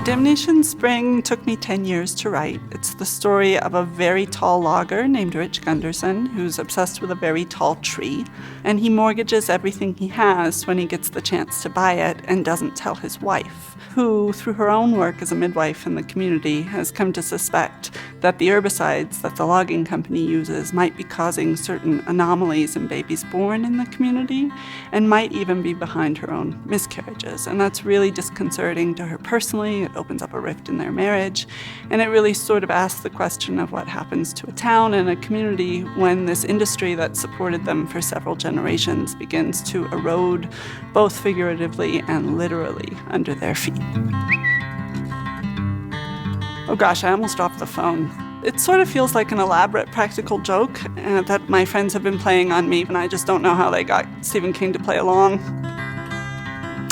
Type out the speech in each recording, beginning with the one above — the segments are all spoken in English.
Damnation Spring took me 10 years to write. It's the story of a very tall logger named Rich Gunderson who's obsessed with a very tall tree, and he mortgages everything he has when he gets the chance to buy it and doesn't tell his wife, who, through her own work as a midwife in the community, has come to suspect that the herbicides that the logging company uses might be causing certain anomalies in babies born in the community and might even be behind her own miscarriages. And that's really disconcerting to her personally. It opens up a rift in their marriage, and it really sort of asks the question of what happens to a town and a community when this industry that supported them for several generations begins to erode, both figuratively and literally, under their feet. Oh gosh, I almost dropped the phone. It sort of feels like an elaborate practical joke that my friends have been playing on me, and I just don't know how they got Stephen King to play along.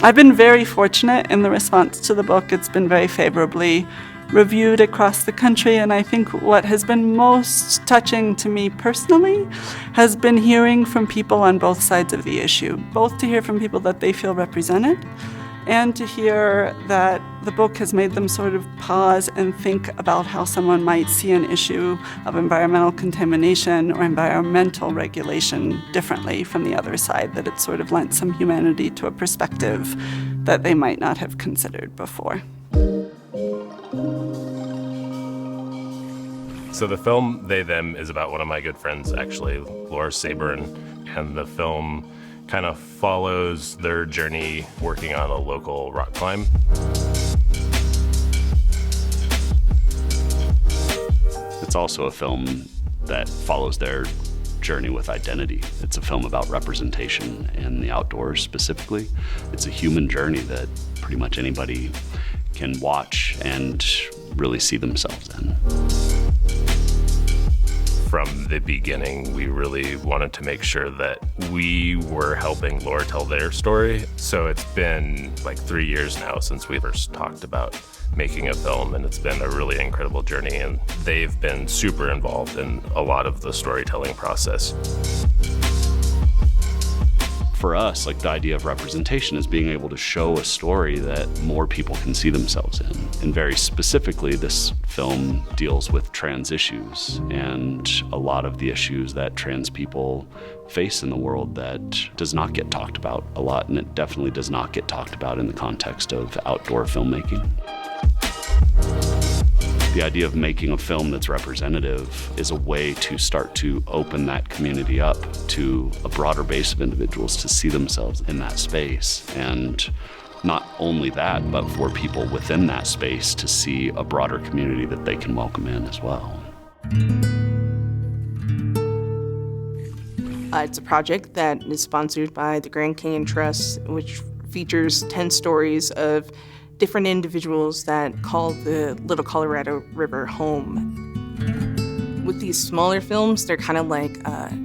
I've been very fortunate in the response to the book. It's been very favorably reviewed across the country, and I think what has been most touching to me personally has been hearing from people on both sides of the issue, both to hear from people that they feel represented and to hear that the book has made them sort of pause and think about how someone might see an issue of environmental contamination or environmental regulation differently from the other side, that it sort of lent some humanity to a perspective that they might not have considered before. So the film They Them is about one of my good friends, actually, Laura Saburn, and the film kind of follows their journey working on a local rock climb. It's also a film that follows their journey with identity. It's a film about representation in the outdoors specifically. It's a human journey that pretty much anybody can watch and really see themselves in. From the beginning, we really wanted to make sure that we were helping Laura tell their story. So it's been like 3 years now since we first talked about making a film, and it's been a really incredible journey, and they've been super involved in a lot of the storytelling process. For us, like, the idea of representation is being able to show a story that more people can see themselves in. And very specifically, this film deals with trans issues and a lot of the issues that trans people face in the world that does not get talked about a lot, and it definitely does not get talked about in the context of outdoor filmmaking. The idea of making a film that's representative is a way to start to open that community up to a broader base of individuals to see themselves in that space. And not only that, but for people within that space to see a broader community that they can welcome in as well. It's a project that is sponsored by the Grand Canyon Trust, which features 10 stories of different individuals that call the Little Colorado River home. With these smaller films, they're kind of like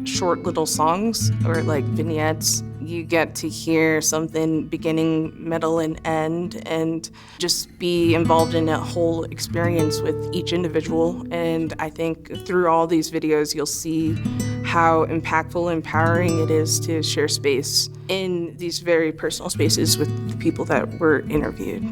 short little songs or like vignettes. You get to hear something beginning, middle, and end, and just be involved in a whole experience with each individual. And I think through all these videos, you'll see how impactful, empowering it is to share space in these very personal spaces with the people that were interviewed.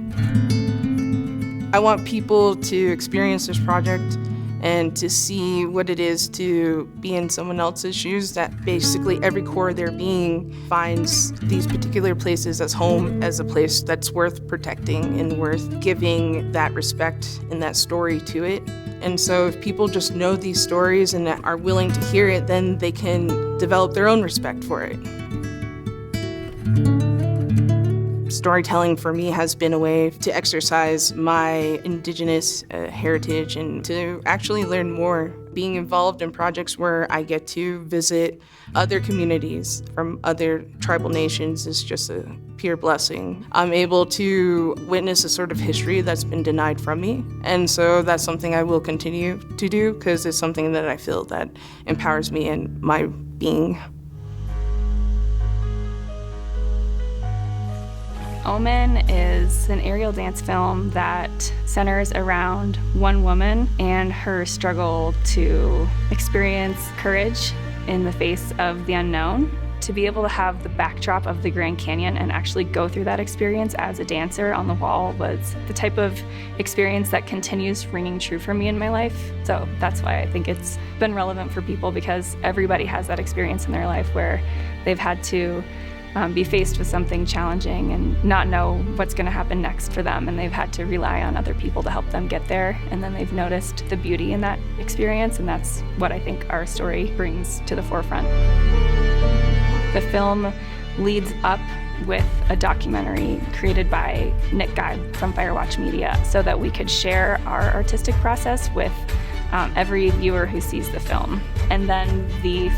I want people to experience this project and to see what it is to be in someone else's shoes, that basically every core of their being finds these particular places as home, as a place that's worth protecting and worth giving that respect and that story to it. And so if people just know these stories and are willing to hear it, then they can develop their own respect for it. Storytelling for me has been a way to exercise my Indigenous heritage and to actually learn more. Being involved in projects where I get to visit other communities from other tribal nations is just a pure blessing. I'm able to witness a sort of history that's been denied from me. And so that's something I will continue to do because it's something that I feel that empowers me in my being. Omen is an aerial dance film that centers around one woman and her struggle to experience courage in the face of the unknown. to be able to have the backdrop of the Grand Canyon and actually go through that experience as a dancer on the wall was the type of experience that continues ringing true for me in my life. So that's why I think it's been relevant for people, because everybody has that experience in their life where they've had to be faced with something challenging and not know what's going to happen next for them, and they've had to rely on other people to help them get there, and then they've noticed the beauty in that experience, and that's what I think our story brings to the forefront. The film leads up with a documentary created by Nick Guy from Firewatch Media so that we could share our artistic process with every viewer who sees the film. And then the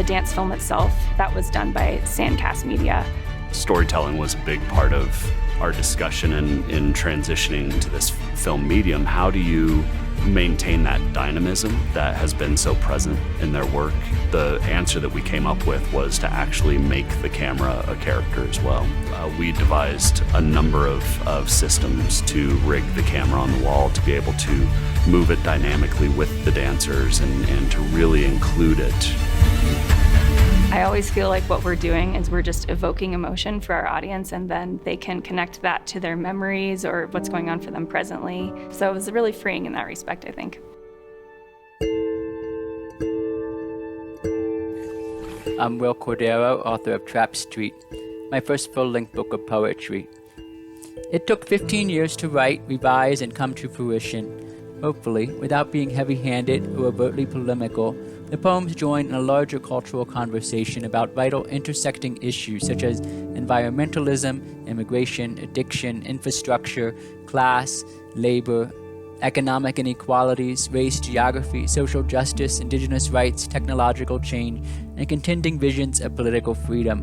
dance film itself, that was done by Sandcast Media. Storytelling was a big part of our discussion in transitioning to this film medium. How do you maintain that dynamism that has been so present in their work? The answer that we came up with was to actually make the camera a character as well. We devised a number of systems to rig the camera on the wall to be able to move it dynamically with the dancers and to really include it. I always feel like what we're doing is we're just evoking emotion for our audience, and then they can connect that to their memories or what's going on for them presently. So it was really freeing in that respect, I think. I'm Will Cordero, author of Trap Street, my first full-length book of poetry. It took 15 years to write, revise, and come to fruition. Hopefully, without being heavy-handed or overtly polemical, the poems join in a larger cultural conversation about vital intersecting issues such as environmentalism, immigration, addiction, infrastructure, class, labor, economic inequalities, race, geography, social justice, indigenous rights, technological change, and contending visions of political freedom.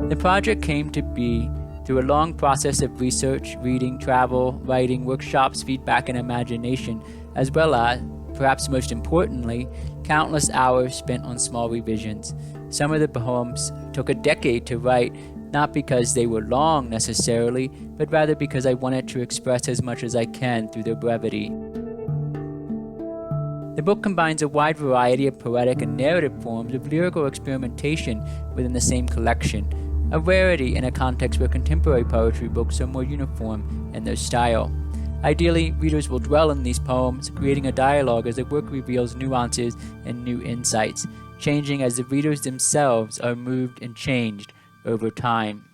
The project came to be through a long process of research, reading, travel, writing, workshops, feedback, and imagination, as well as, perhaps most importantly, countless hours spent on small revisions. Some of the poems took a decade to write, not because they were long necessarily, but rather because I wanted to express as much as I can through their brevity. The book combines a wide variety of poetic and narrative forms with lyrical experimentation within the same collection, a rarity in a context where contemporary poetry books are more uniform in their style. Ideally, readers will dwell in these poems, creating a dialogue as the work reveals nuances and new insights, changing as the readers themselves are moved and changed over time.